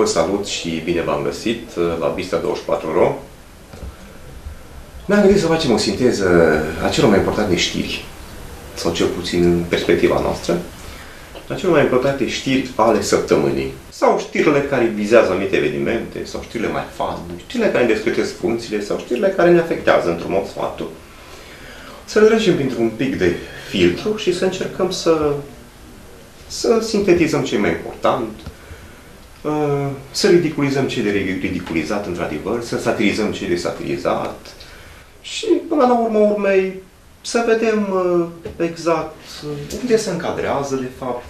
salut și bine v-am găsit la Bista24ro. Ne-am gândit să facem o sinteză a celor mai importante știri, sau cel puțin în perspectiva noastră, a celor mai importante știri ale săptămânii. Sau știrile care vizează anumite evenimente, sau știrile mai fun, știrile care ne descretesc funcțiile, sau știrile care ne afectează într-un mod sau altul. Să le trecem printr-un pic de filtru și să încercăm să sintetizăm ce e mai important, să ridiculizăm ce e de ridiculizat, într-adevăr, să satirizăm ce e de satirizat și, până la urma urmei, să vedem exact unde se încadrează, de fapt,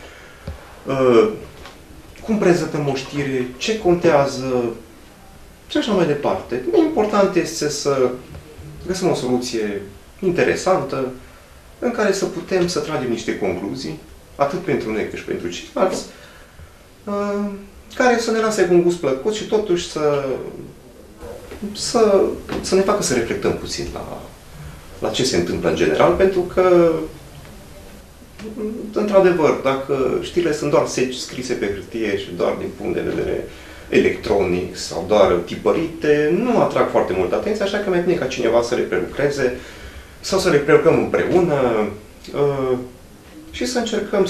cum prezentăm o știre, ce contează și așa mai departe. Important este să găsim o soluție interesantă în care să putem să tragem niște concluzii, atât pentru noi cât și pentru ceilalți, care să ne lase cu un gust plăcut și totuși să ne facă să reflectăm puțin la ce se întâmplă în general, pentru că, într-adevăr, dacă știrile sunt doar seci scrise pe hârtie și doar din punct de vedere electronic sau doar tipărite, nu atrag foarte multă atenție, așa că mai bine ca cineva să le prelucreze sau să le prelucrăm împreună și să încercăm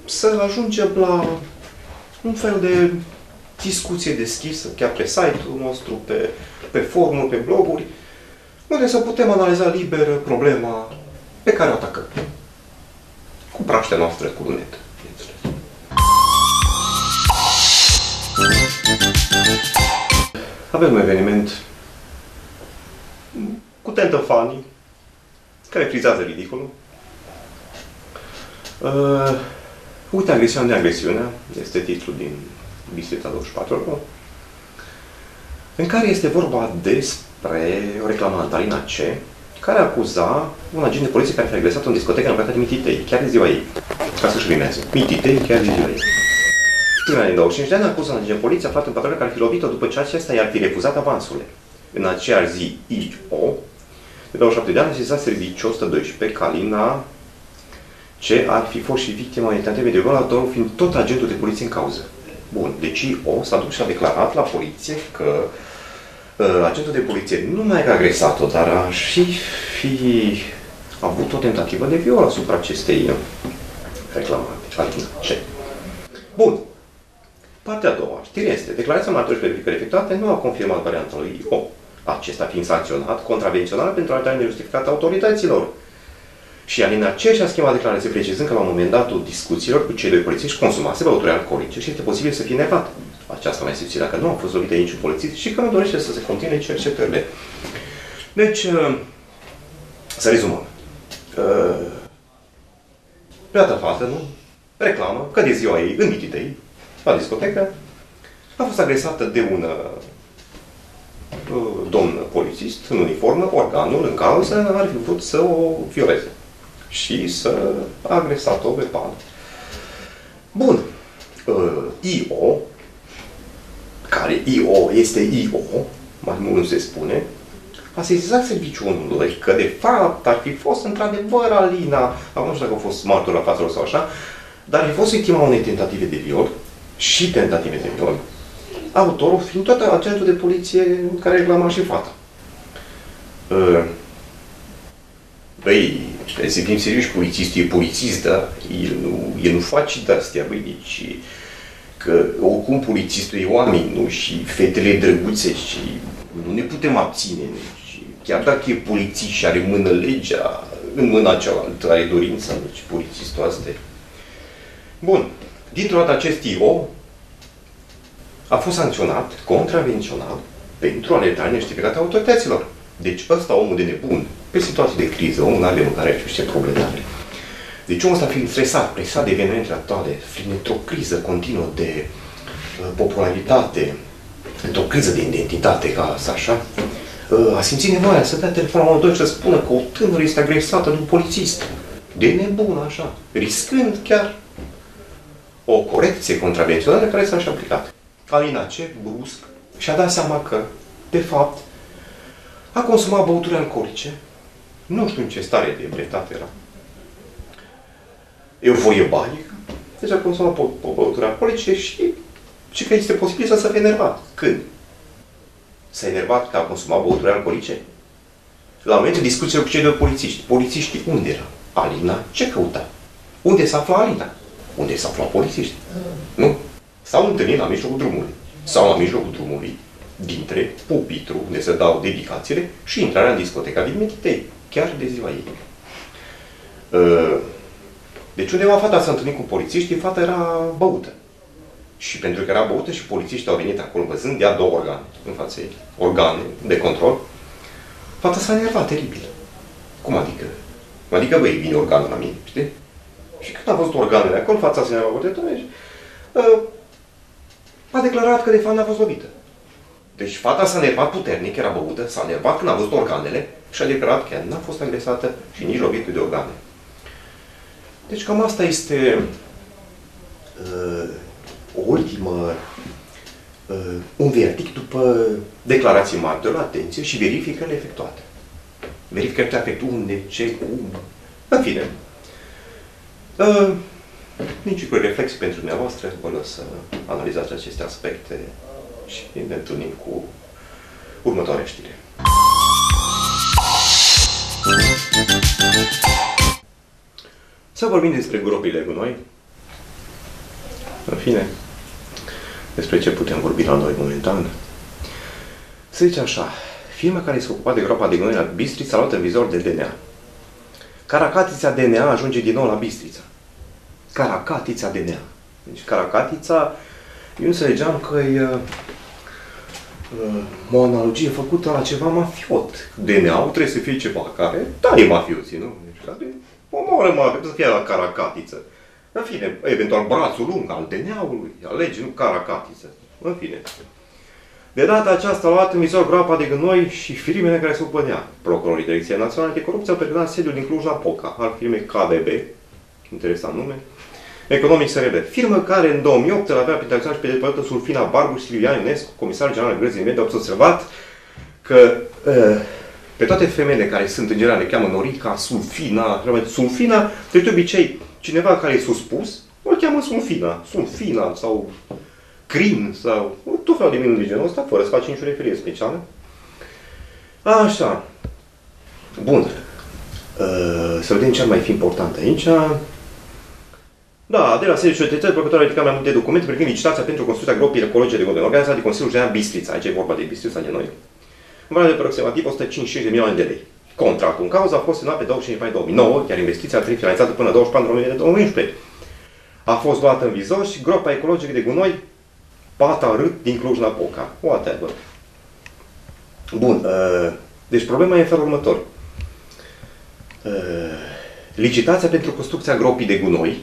să ajungem la un fel de discuție deschisă, chiar pe site-ul nostru, pe forumuri, pe bloguri, unde să putem analiza liber problema pe care o atacăm. Cu praștea noastră, cu lunetă. Avem un eveniment cu tentă funny, care frizează ridicolul. Uite agresiunea de agresiunea, este titlul din Bista24ro, în care este vorba despre o reclamantă, Alina C., care acuza un agent de poliție care a agresat-o în discotecă în localitatea Mititei, chiar de ziua ei. Ca să-și rimeze. Mititei, chiar de ziua ei. Tânăra din 25 de ani acuză un agent de poliție aflat în patrulă care ar fi lovit-o după ce acesta i-ar fi refuzat avansurile. În aceeași zi, I.O., de 27 de ani, a sesizat serviciul 112 că Alina C. ar fi fost și victima unei tentative de viol, fiind tot agentul de poliție în cauză. Bun, deci I.O. s-a dus și a declarat la poliție că agentul de poliție nu mai a agresat-o, dar a fi avut o tentativă de viol asupra acestei reclamante, Alina C. Bun. Partea a doua. Știrea este, declarația martorilor și verificări efectuate nu au confirmat varianta lui I.O. Acesta fiind sancționat contravențional pentru arătare nejustificată autorităților. Și Alina C. și-a schimbat declarație precizând că la momentul discuțiilor cu cei doi polițiști consumase băuturi alcoolice și este posibil să fie nevat. Aceasta mai subțire că nu a fost lovită niciun polițist și că nu dorește să se continue cercetările. Deci, să rezumăm. Beata fată, nu? Reclamă că de ziua ei, în Mititei, la discotecă, a fost agresată de un domn polițist în uniformă, organul în cauză ar fi vrut să o violeze și să a agresat-o pe pan. Bun. I.O., care I.O. este I.O., mai mult nu se spune, a sesizat serviciul omului că de fapt ar fi fost într-adevăr Alina, acum nu știu dacă a fost martor la fața lor sau așa, dar ar fi fost victima unei tentative de viol și tentative de viol, autorul fiind tot agentul de poliție care reclama și fata. Băi, trebuie să fim serioși, polițistul e polițist, da? El nu face de-astea, băi, deci că oricum polițistul e oameni, nu? Și fetele drăguțe și nu ne putem abține. Deci, chiar dacă e polițist și are mână legea, în mâna cealaltă are dorința, deci polițistul asta e. Bun. Dintr-o dată acest I.O. a fost sancționat contravențional pentru alertare nejustificată a autorităților. Deci ăsta, omul de nebun, pe situații de criză, omul nu are de mâncare, știu ce probleme are. Deci omul ăsta fiind stresat, presat de evenimentele actuale, fiind într-o criză continuă de popularitate, într-o criză de identitate, ca asta așa, a simțit nevoia să dea telefonul la 112 să spună că o tânără este agresată de un polițist. De nebun, așa, riscând chiar o corecție contravențională care s-a și aplicat. Alina C. brusc și-a dat seama că, de fapt, a consumat băuturi alcoolice, nu știu în ce stare de ebrietate era, euforie banică, deci a consumat băuturi alcoolice și și că este posibil să se fie enervat. Când? S-a enervat că a consumat băuturi alcoolice? La momentul discuției cu cei doi polițiști. Polițiștii unde era? Alina ce căuta? Unde s-a aflat Alina? Unde s-a aflat polițiști? Nu? S-au întâlnit la mijlocul drumului. Sau la mijlocul drumului, dintre pupitru, unde se dau dedicațiile, și intrarea în discoteca din Mititei, chiar de ziua ei. Deci undeva fata s-a întâlnit cu polițiștii, fata era băută. Și pentru că era băută și polițiștii au venit acolo văzând, ea două organe în fața ei, organe de control, fata s-a enervat teribil. Cum adică? Adică, băi, vine organul la mine, știi? Și când a văzut organele acolo, fața s-a enervat, a declarat că de fapt n-a fost lovită. Deci fata s-a enervat puternic, era băută, s-a enervat când a văzut organele și a declarat că n-a fost agresată și nici lovită de organe. Deci cam asta este o ultimă, un verdict după declarații martorilor, atenție, și verificările efectuate. Verificările efectuate unde, ce, cum, în fine. Nici cu reflexii pentru dumneavoastră, vă las să analizați aceste aspecte și ne întâlnim cu următoarea știre. Să vorbim despre gropile de gunoi. În fine, despre ce putem vorbi la noi momentan. Să zice așa, firma care se ocupa de groapa de gunoi la Bistrița a luat în vizor de DNA. Caracatița DNA ajunge din nou la Bistrița. Caracatița DNA. Deci Caracatița, eu înțelegeam că e o analogie făcută la ceva mafiot. DNA-ul trebuie să fie ceva care, da, e mafioții, nu? Deci, care omoară mafia, să fie la Caracatiță. În fine, eventual brațul lung al DNA-ului, alege, nu Caracatiță. În fine. De data aceasta a luat în vizor groapa de gunoi și firmele care se ocupă de ea. Procurorii Direcției Naționale de Corupție au permanent sediul din Cluj-Napoca, al firmei KBB, interesant nume, Economic SRL, firmă care în 2008 îl avea printre acționari pe deputată Sulfina Barbu și Silvia Ionescu, comisar general al Grăzii Media, au observat că pe toate femeile care sunt în general le cheamă Norica, Sulfina, de obicei cineva care e suspus, o cheamă Sulfina sau Crin sau tot felul de minuni de genul ăsta, fără să faci nicio referire specială. Așa. Bun. Să vedem ce ar mai fi important aici. Da, de la sediul societății, procuratorul a ridicat mai multe documente privind licitația pentru construcția gropii ecologice de gunoi, organizată de Consiliul Județean Bistrița. Aici e vorba de Bistrița de noi. În valoare de aproximativ 155 de milioane de lei. Contractul în cauză a fost semnat pe 25 mai 2009, iar investiția a trebuit finalizată până 24 noiembrie 2011. A fost luată în vizor și groapa ecologică de gunoi Pata Rât din Cluj-Napoca. Whatever. Bun. Deci problema e în felul următor. Licitația pentru construcția gropii de gunoi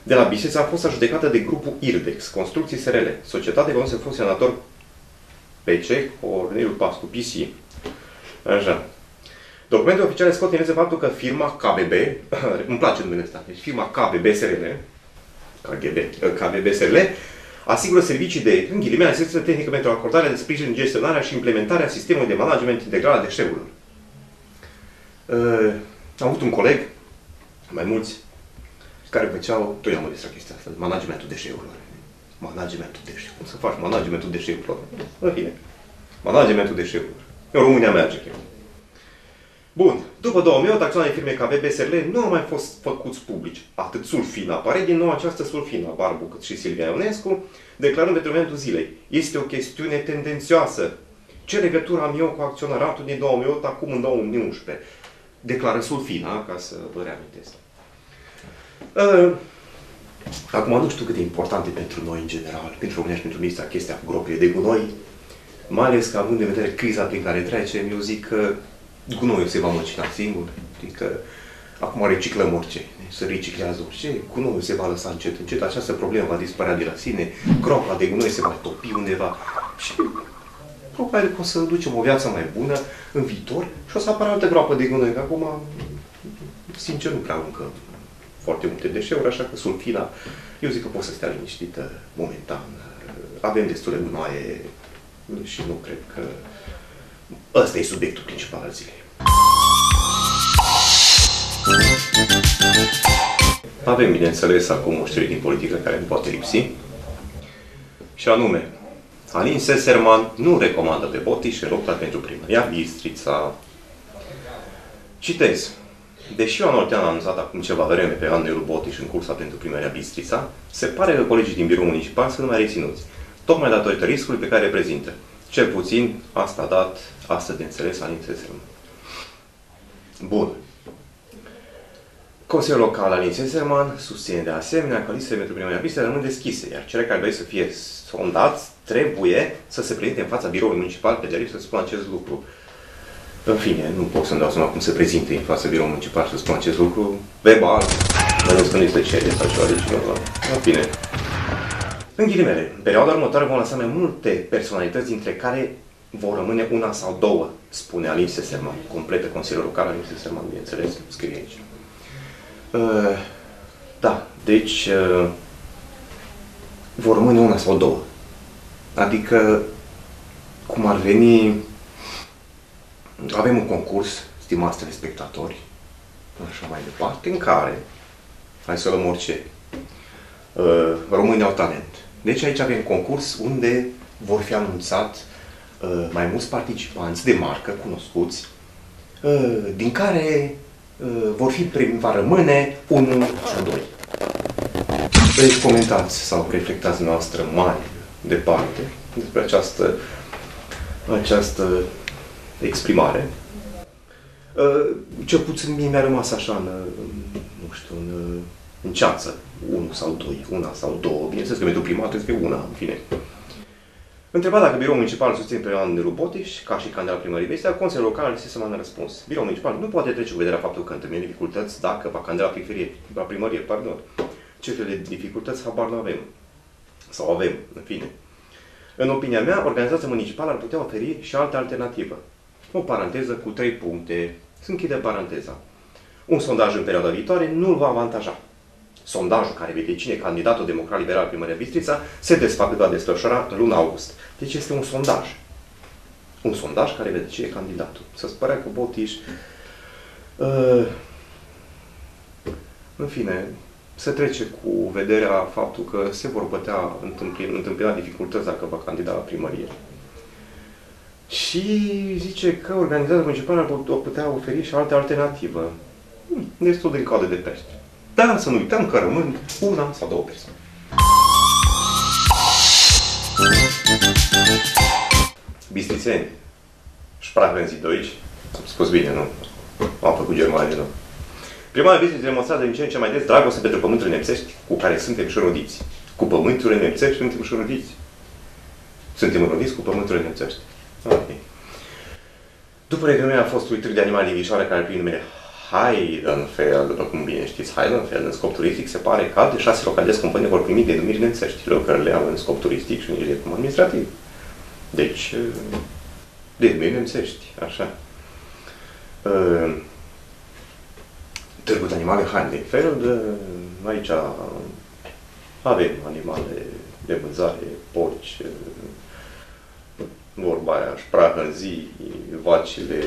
de la Bistrița a fost judecată de grupul IRDEX, Construcții SRL, Societate Economică Funcționator PC, Corneliu Pascu, PC. Așa. Documentul oficial scot în evidență faptul că firma KBB, îmi place numele ăsta, deci firma KBB SRL, asigură servicii de, în ghilimele, asistență tehnică pentru acordarea de sprijin, gestionarea și implementarea sistemului de management integral a deșeurilor. Am avut un coleg, mai mulți, care făceau, tot eu am despre chestia asta, managementul deșeurilor. Managementul deșeurilor. Cum să faci managementul deșeurilor? În fine. Managementul deșeurilor. În România merge. Bun. După 2008, acționarii firmei KBB SRL nu au mai fost făcuți publici. Atât Sulfina apare din nou această Sulfina Barbu, cât și Silvia Ionescu, declarând pentru momentul zilei. Este o chestiune tendențioasă. Ce legătură am eu cu acționaratul din 2008, acum în 2011? Declară Sulfina, ca să vă reamintesc. Acum nu știu cât de important e pentru noi în general, pentru România și pentru Ministra, chestia cu gropile de gunoi, mai ales că având în vedere criza prin care trecem, eu zic că gunoiul se va măcina singur, adică acum reciclăm orice, se reciclează orice, gunoiul se va lăsa încet, încet, această problemă va dispărea de la sine, groapa de gunoi se va topi undeva și probabil că o să ducem o viață mai bună în viitor și o să apară altă groapă de gunoi, că acum, sincer, nu prea aruncă foarte multe deșeuri, așa că Sulfina, eu zic că poți să stea liniștită momentan. Avem destule gunoaie și nu cred că ăsta e subiectul principal al zilei. Avem, bineînțeles, acum o știre din politică care nu poate lipsi. Și anume, Alin Seserman nu recomandă pe Botiș în lupta pentru primăria Bistrița. Citez. Deși Ioan Oltean a anunțat acum ceva vreme pe Anelu Botiș în cursa pentru primăria Bistrița, se pare că colegii din birou municipal sunt mai reținuți, tocmai datorită riscului pe care reprezintă. Cel puțin asta a dat astăzi de înțeles Alin Seserman. Bun. Consiliul Local Alin Seserman susține de asemenea că listele pentru primăria Bistrița rămân deschise, iar cele care doresc să fie sondați trebuie să se prezinte în fața biroului municipal pe derif să spună acest lucru. În fine, nu pot să-mi dau seama cum se prezinte în fața biroului municipal să spun acest lucru verbal, dar nu spune să cere sau ceva de cineva. În fine. În ghilimele, în perioada următoare vom lăsa mai multe personalități, dintre care vor rămâne una sau două, spune Alin Seserman. Completă Consiliul Local Alin Seserman, bineînțeles, scrie aici. Da, deci vor rămâne una sau două. Adică, cum ar veni, avem un concurs, stimați telespectatori, așa mai departe, în care, hai să luăm orice, românii au talent. Deci aici avem concurs unde vor fi anunțat mai mulți participanți de marcă, cunoscuți, din care va rămâne unul sau doi. Deci comentați sau reflectați noastră mai departe despre această exprimare. Cel puțin mie mi-a rămas așa în ceață. Unul sau doi, una sau două. Bineînțeles că pentru prima dată este una, în fine. Întrebat dacă biroul municipal susține pe Anelu Botiș, ca și candidat la primărie Bistrița, Consiliul Local Alin Seserman a răspuns. Biroul municipal nu poate trece cu vederea faptul că întâlnește dificultăți dacă va candida la primărie, pardon. Ce fel de dificultăți, habar nu avem. Sau avem, în fine. În opinia mea, organizația municipală ar putea oferi și altă alternativă. O paranteză cu 3 puncte. Se închide paranteza. Un sondaj în perioada viitoare nu îl va avantaja. Sondajul care vede cine e candidatul democrat-liberal primăria Bistrița se va desfășura în luna august. Deci este un sondaj. Un sondaj care vede cine e candidatul. Să-ți părea că Botiș... în fine, se trece cu vederea faptul că se vor putea întâmpina dificultăți dacă va candida la primărie. Și zice că organizația municipală ar putea oferi și alte alternativă. Destul de coadă de pește. Dar să nu uităm că rămân una sau două persoane. Bistrițeni, Sprache în zi de aici. Am spus bine, nu? Am făcut Germania, nu? Primarul Bistriței demonstrează din ce în ce mai des dragoste pentru pământurile nemțești cu care suntem și înrodiți. Cu pământurile nemțești suntem și înrodiți. Suntem înrodiți cu pământurile nemțești. Okay. După reuniunea fostului târg de animale livicioare care prin numele Heidenfeld, după cum bine știți, Heidenfeld, în scop turistic, se pare că alte 6 localități companii vor primi denumiri nemțești, lucrările au în scop turistic și unele cum administrativ. Deci, denumiri nemțești, așa. Târgul de animale Heidenfeld, aici avem animale de vânzare, porci, vorba aia, Sprache în zi, vacile,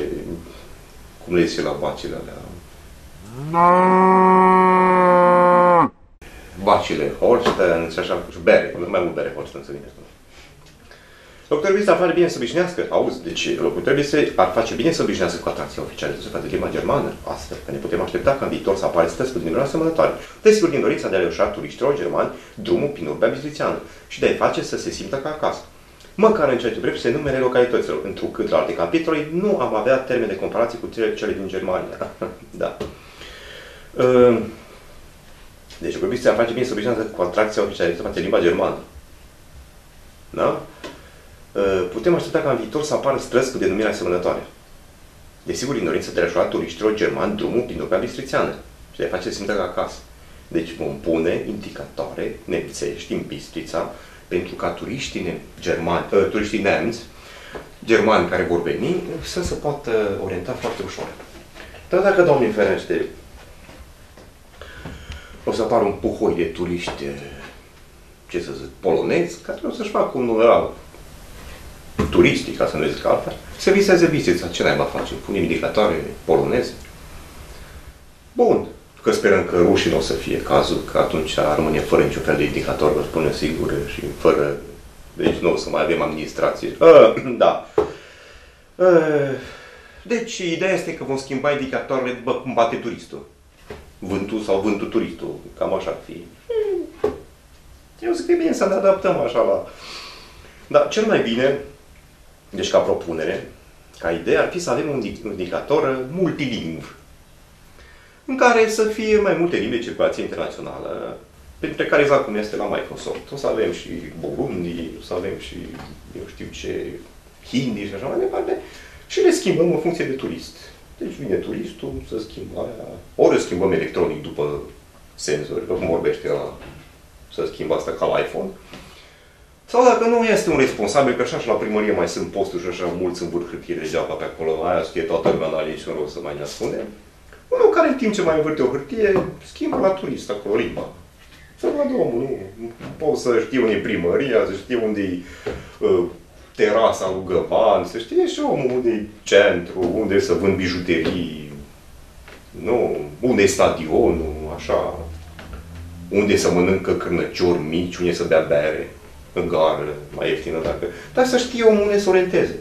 cum le zice la vacile alea? Vacile Holstein și așa, și bere, mai mult bere Holstein să vine. Locuitorii Bistriței ar face bine să obișnuiască, auzi, deci locuitorii Bistriței ar face bine să obișnuiască cu atracția oficială de limba germană, astfel că ne putem aștepta ca în viitor să apară străzi cu denumiri asemănătoare. Desigur, din dorința de a le ușa turiștilor germani drumul prin urbea bistrițeană și de a-i face să se simtă ca acasă. Măcar în ceea ce privește numele localităților, întrucât la alte capitole nu am avea termene de comparație cu cele din Germania. Da. Deci, vorbiți să face bine să obișnuiască cu atracția oficială de limba germană. Da? Putem aștepta ca în viitor să apară străzi cu denumiri asemănătoare. Desigur, din dorință de a ușura turiștilor germani drumul prin urbea bistrițeană și de a face să simtă ca acasă. Deci vom pune indicatoare nemțești în Bistrița pentru ca turiștii nemți, germani care vor veni, să se poată orienta foarte ușor. Dar dacă, Doamne ferește, o să apară un puhoi de turiști, ce să zic, polonezi, care o să-și facă un numeral turistic, ca să nu zic altfel, să viseze Bistrița. Ce naiba facem? Punem indicatoare poloneze? Bun. Că sperăm că rușii nu o să fie cazul, că atunci ar rămâne fără niciun fel de indicator, vă spun sigur, și fără Deci nu o să mai avem administrație. Da. Deci, ideea este că vom schimba indicatoarele după cum bate turistul. Vântul sau vântul turistul. Cam așa ar fi. Eu zic că e bine să ne adaptăm așa la... Dar cel mai bine, deci ca propunere, ca idee, ar fi să avem un indicator multilingv, în care să fie mai multe limbi de circulație internațională, printre care, exact cum este la Microsoft. O să avem și Burundi, o să avem și, eu știu ce, hindi și așa mai departe, și le schimbăm în funcție de turist. Deci vine turistul, să schimbă aia, ori o schimbăm electronic după senzori, cum vorbește ăla, să schimbă asta ca la iPhone. Sau dacă nu este un responsabil, că așa și la primărie mai sunt posturi și așa mulți în vârf hârtie degeaba pe acolo, aia știe toată lumea, n-are niciun rost să mai ne ascundem. Unul care în timp ce mai învârte o hârtie, schimbă la turist acolo limba. Să vadă omul, nu poți să știi unde e primăria, să știi unde e terasa lui Găban, să știe și omul unde e centru, unde să vând bijuterii, nu, unde e stadionul, așa, unde să mănâncă cârnăciori mici, unde să bea bere, în gară, mai ieftină dacă... Dar să știe omul unde să orienteze.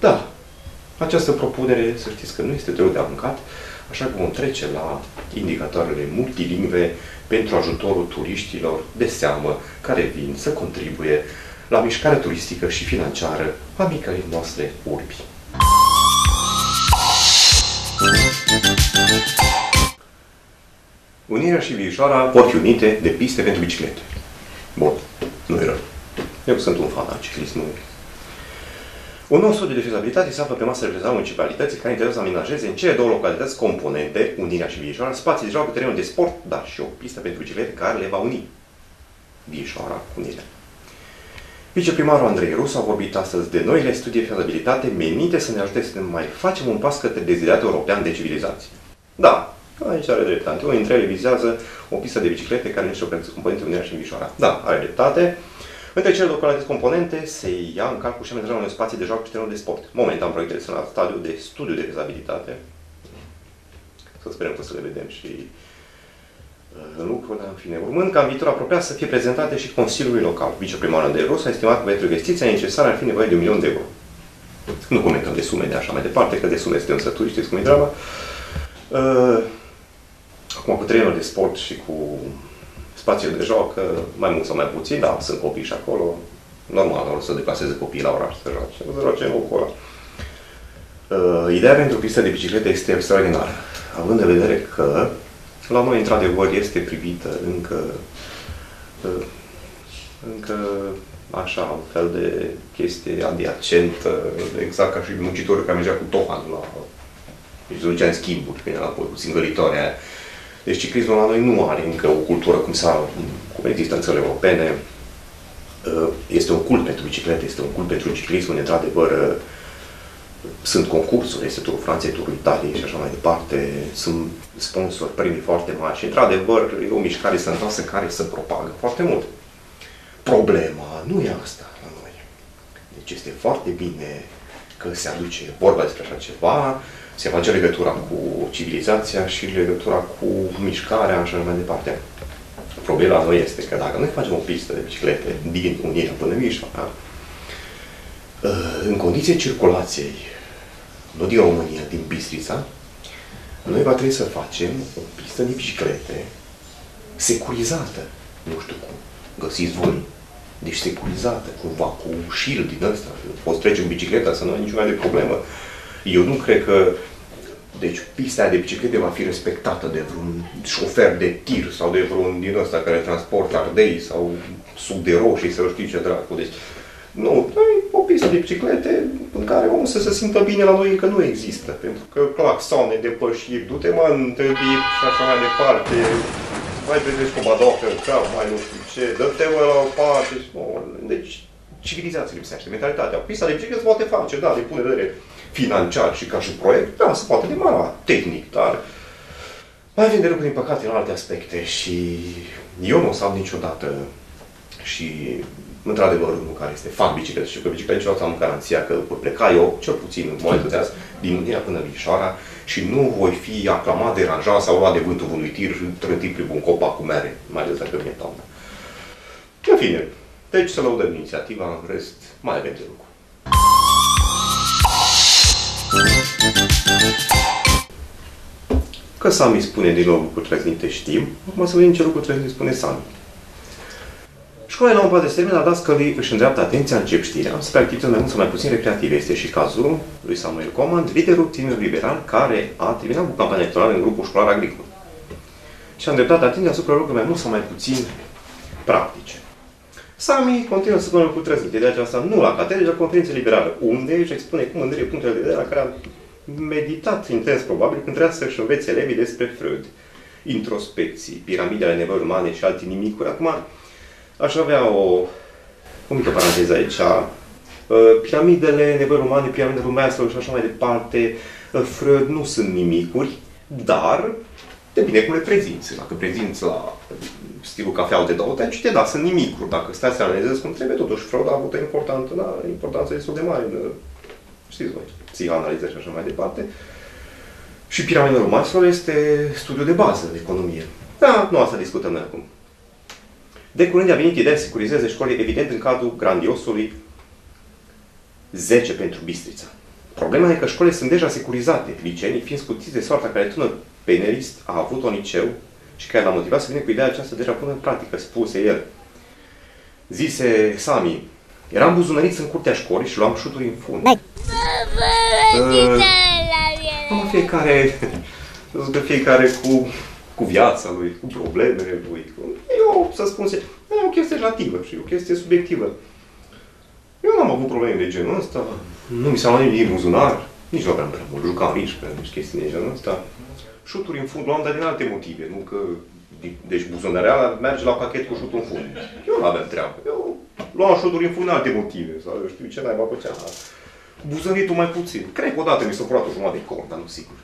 Da, această propunere, să știți că nu este greu de aruncat, așa că vom trece la indicatoarele multilingve pentru ajutorul turiștilor de seamă care vin să contribuie la mișcarea turistică și financiară a micării noastre urbi. Unirea și Viișoara vor fi unite de piste pentru biciclete. Bun, nu e rău. Eu sunt un fan al ciclismului. Un nou studiu de fezabilitate se află pe masă reprezentanța municipalității care interesează să amenajeze în cele două localități componente, Unirea și Viișoara, spații de joacă, terenul de sport, dar și o pistă pentru biciclete care le va uni. Viișoara, Unirea. Viceprimarul Andrei Rusu a vorbit astăzi de noile studii de fezabilitate menite să ne ajute să ne mai facem un pas către dezideratul european de civilizație. Da, aici are dreptate. Unul dintre ele vizează o pistă de biciclete care nu știu o componente Unirea și Viișoara. Da, are dreptate. Între cele două componente se ia în calcul și amenajarea unui spații de joacă și terenul de sport. Momentan proiectele sunt la stadiul de studiu de fezabilitate. Să sperăm că să le vedem și în lucru, dar în fine. Urmând ca în viitor apropiat să fie prezentate și Consiliului Local. Viceprimarul Andrei Rusu a estimat că pentru investiția necesară ar fi nevoie de 1 milion de euro. Nu comentăm de sume de așa mai departe, că de sume suntem sături, știți cum e treaba. Acum cu terenul de sport și cu spațiul de joacă, mai mult sau mai puțin, da, sunt copii și acolo. Normal, o să deplaseze copiii la oraș să joace. O să joace în locul ăla. Ideea pentru pista de biciclete este extraordinară, având în vedere că la noi, într-adevăr, este privită încă așa, un fel de chestie adiacentă, exact ca și muncitorul care mergea cu tohan la... Deci se ducea în schimburi, când era cu singăritoarea aia. Deci ciclismul la noi nu are încă o cultură cum există în țările europene. Este un cult pentru biciclete, este un cult pentru ciclism, într-adevăr, sunt concursuri, este Turul Franței, Turul Italiei și așa mai departe, sunt sponsori, premii foarte mari și, într-adevăr, e o mișcare sănătoasă care se propagă foarte mult. Problema nu e asta la noi. Deci este foarte bine că se aduce vorba despre așa ceva, se face legătura cu civilizația și legătura cu mișcarea și așa mai departe. Problema noi este că dacă noi facem o pistă de biciclete din Unirea până Viișoara, în condiții circulației, nu din România, din Bistrița, noi va trebui să facem o pistă de biciclete securizată. Nu știu cum. Găsiți voi. Deci securizată, cumva, cu un shield din ăsta. Poți trece în bicicleta să nu ai niciun fel de problemă. Eu nu cred că deci pista de biciclete va fi respectată de vreun șofer de tir sau de vreun din ăsta care transportă ardei sau suc de roșii, să știi ce dracu. Deci, nu, o pistă de biciclete în care omul să se simtă bine la noi încă nu există. Pentru că claxoane, depășiri, du-te mă în întâlniri și așa mai departe, mai vedeți cu badocă, mai nu știu ce, dă-te mă la o parte. Deci, civilizația lipsește, mentalitatea. Pista de biciclete se poate face, da, de punere de vedere financiar și ca și proiect, da, se poate demara tehnic, dar mai avem de lucru, din păcate, în alte aspecte și eu nu o să am niciodată și, într-adevăr, unul care este fan biciclete și că biciclete niciodată am garanția că voi pleca eu, cel puțin în momentul de azi, din Unirea până Viișoara și nu voi fi aclamat, deranjat sau luat de vântul unui tir, trântit pe un copac cu mere, mai ales dacă vine toamna. În fine, deci să lăudăm inițiativa, în rest mai avem de lucru. Că Sami spune din nou lucruri trăznite, știm. Acum să vedem ce lucruri trăznite spune Sami. Școala la un pas de termen, dascălii își îndreaptă atenția, încep știrea, spre activități mai mult sau mai puțin recreative. Este și cazul lui Samuel Coman, liderul tinerilor liberal, care a terminat cu campania electorală în grupul școlar agricol. Și a îndreptat atenția asupra lucrurilor mai mult sau mai puțin practice. Sami continuă să spună lucruri trăznite, de aceasta nu la catedră, ci la conferință liberală, unde își expune cu mândrie punctele de vedere la care a meditat intens, probabil, când trebuia să-și învețe elevii despre Freud. Introspecții, piramidele nevoilor umane și alte nimicuri. Acum, aș avea o mică paranteză aici. Piramidele nevoilor umane, piramidele lui Maslow și așa mai departe, Freud nu sunt nimicuri, dar depinde cum le prezinți. Dacă prezinți la stilul cafeau de 2 tăci, da, sunt nimicuri. Dacă stai să analizezi cum trebuie, totuși Freud a avut o importanță destul de mare în, știți voi, psihoanaliză și așa mai departe. Și piramida lui Maslow este studiul de bază de economie. Da, nu asta discutăm noi acum. De curând a venit ideea să securizeze școlii, evident, în cadrul grandiosului 10 pentru Bistrița. Problema e că școlile sunt deja securizate, licenii fiind scutiți de soarta care tânăr penelist a avut-o în liceu și care l-a motivat să vină cu ideea aceasta deja până în practică, spuse el. Zise Sami, eram buzunăriți în curtea școlii și luam șuturi în fund. Fiecare cu viața lui, cu problemele lui. Eu, să spun, e o chestie relativă și o chestie subiectivă. Eu n-am avut probleme de genul ăsta. Nu mi s-a luat nimic din buzunar. Nici nu aveam prea mult. Jucam rișcă, nici chestii de genul ăsta. Șuturi în fund luam, dar din alte motive. Nu că... Deci buzunăreala merge la pachet cu șutul în fund. Eu nu aveam treabă. Eu luam șuturi în fund în alte motive. Sau eu știu ce naiba făcea. Buzănitul mai puțin. Cred că odată mi s-a furat o jumătate de cor, dar nu sigur.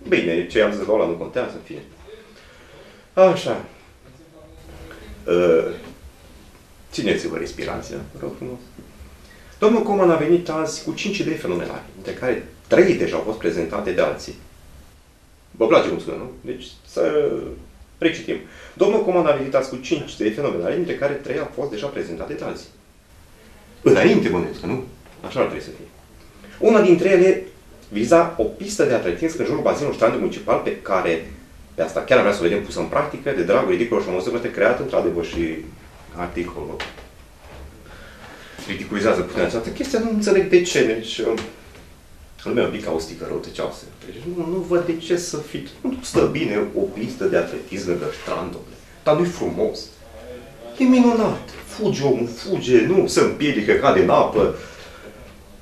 Bine, ce am zis la ăla nu contează, în fine. Așa. Țineți-vă respirația, vă rog frumos. Domnul Coman a venit azi cu 5 idei fenomenale, dintre care 3 deja au fost prezentate de alții. Vă place cum sună, nu? Deci să recitim. Domnul Coman a venit azi cu 5 idei fenomenale, dintre care 3 au fost deja prezentate de alții. Înainte, bănuiesc, nu? Așa ar trebui să fie. Una dintre ele viza o pistă de atletism în jurul bazinului strandului municipal pe care, pe asta chiar vrea să o vedem pusă în practică, de dragul ridicolor și amuzăminte creat, într-adevăr, și articolul ridiculizează puțin această chestie, nu înțeleg de ce, deci lumea e un pic caustică, răutăcioasă. Deci nu văd de ce să fie. Nu stă bine o pistă de atletism lângă strandul, dar nu-i frumos. E minunat. Fuge omul, fuge, nu se împiedică, cade în apă.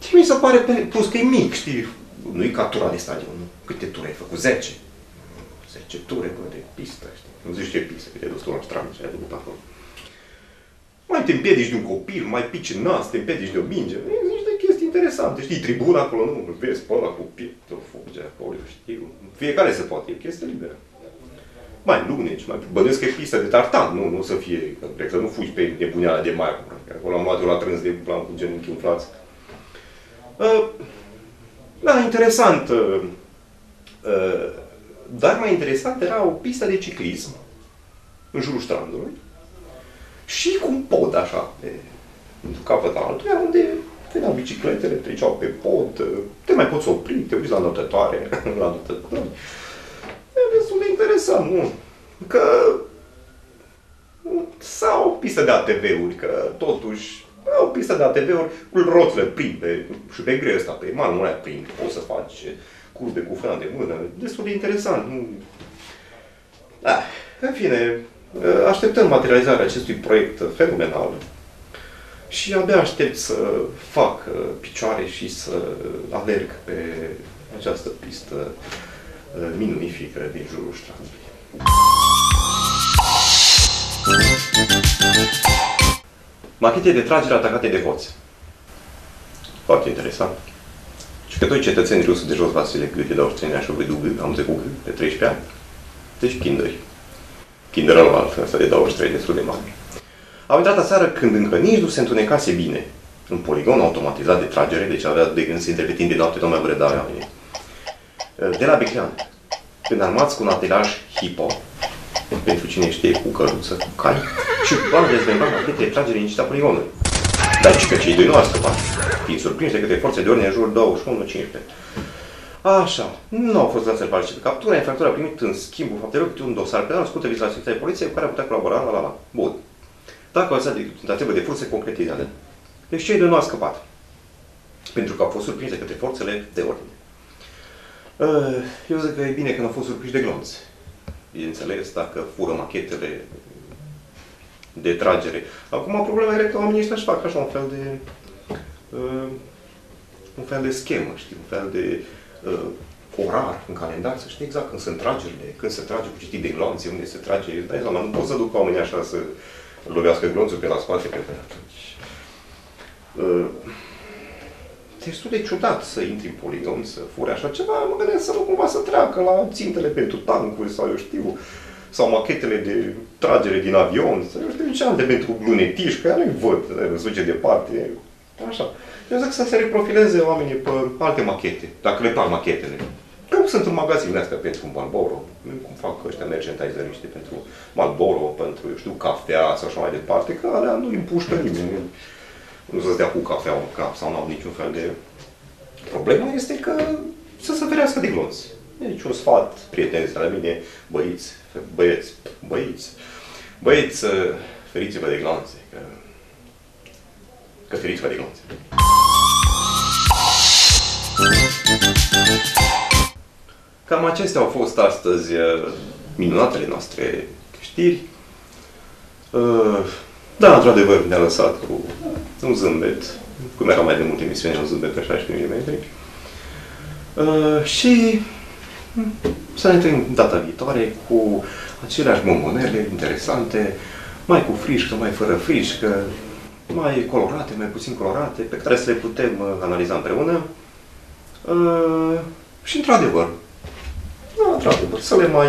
Și mi se pare, plus că e mic, știi, nu-i ca tura de stadion, nu? Câte ture ai făcut? 10. 10 ture, bă, de pistă, știi? Nu zici ce pistă, că te-ai dus tu la strand și ai făcut acolo. Mai te împiedici de un copil, mai pici în nas, te împiedici de o minge. E niște chestii interesante, știi, tribuna acolo, nu? Îl vezi pe ăla cu pieptul, fuge acolo, știu. Fiecare se poate, e chestie liberă. Mai luneci, mai bănuiesc că e pistă de tartan, nu să fie, cred că nu fugi pe nebuneala de marmură, că acolo am luat eu la trâns de plan cu genunchi umflați. Da, interesant. Dar mai interesant era o pistă de ciclism în jurul strandului și cu un pod așa, într-un capăt altuia, unde veneau bicicletele, treceau pe pod, te mai poți opri, te uiți la notătoare, la notători. E destul de interesant, nu? Că sau o pistă de ATV-uri, că totuși o pistă de ATV-uri cu roțile prind și pe greu ăsta, pe malul nu prind, poți să faci curbe cu frână de mână, destul de interesant. Nu? În fine, așteptăm materializarea acestui proiect fenomenal și abia aștept să fac picioare și să alerg pe această pistă minunifică din jurul strandului. Machete de tragere atacate de hoți. Foarte interesant. Și că doi cetățeni rusi de jos Vasile Gâte, de Orțenia și Ovedugă, am zis cu Gâte, de 13 ani. Deci kinderi. Kinder anual, ăsta de 23, destul de mare. Au intrat aseară când încă nici nu se întunecase bine. În poligon automatizat de tragere, deci avea de gând să intre pe timp de noapte, mai vrea da de la Beclean. Când armați cu un atelaj hipo, pentru cine știe, cu căruță, cu cai, și bani dezmembrat machetele de tragere în incita poligonului. Dar și că cei doi nu au scăpat, fiind surprinși de către forțe de ordine în jurul 21-15. Așa, nu au fost dați să-l participe captura, infractorul a primit în schimbul faptelor câte un dosar penal scurt viz la secția de poliție cu care a putea colabora, la. Bun. Dacă o să de tentativă de furt se concretizează. Deci cei doi nu au scăpat. Pentru că au fost surprinși de către forțele de ordine. Eu zic că e bine că nu au fost surprinși de glonți. Bineînțeles, dacă fură machetele de tragere. Acum problema e că oamenii ăștia își fac așa un fel de schemă, știi, un fel de orar în calendar, să știi exact când sunt tragerile, când se trage cu citit de glonțe, unde se trage, dai seama, nu pot să duc oamenii așa să lovească glonțul pe la spate, că atunci. Destul de ciudat să intri în poligon, să furi așa ceva, mă gândesc să nu cumva să treacă la țintele pentru tancuri sau eu știu, sau machetele de tragere din avion, sau eu știu ce alte pentru lunetiști, că ea nu-i văd, îți duce departe, așa. Eu zic să se reprofileze oamenii pe alte machete, dacă le plac machetele. Că sunt în magazinele astea pentru Marlboro, cum fac ăștia merchandiseriști pentru Marlboro, pentru, eu știu, cafea sau așa mai departe, că alea nu împușcă nimeni. Nu să-ți dea cu cafea în cap sau nu au niciun fel de... Problema este că să se ferească de glonți. Deci un sfat, prieteni de la mine, băieți, feriți-vă de glonțe, că feriți-vă de glonțe. Cam acestea au fost astăzi minunatele noastre știri. Da, într-adevăr, ne-a lăsat cu un zâmbet, cum era mai de multe emisiuni, un zâmbet pe 16 mm. Și să ne întâlnim data viitoare cu aceleași bombonele interesante, mai cu frișcă, mai fără frișcă, mai colorate, mai puțin colorate, pe care să le putem analiza împreună. Și într-adevăr, să le mai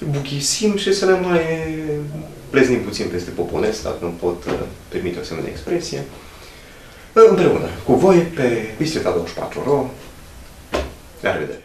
buchisim și să le mai pleznim puțin peste poponesc, dacă nu pot permite o asemenea expresie, împreună cu voi pe Bicicleta 24 Ro. La revedere!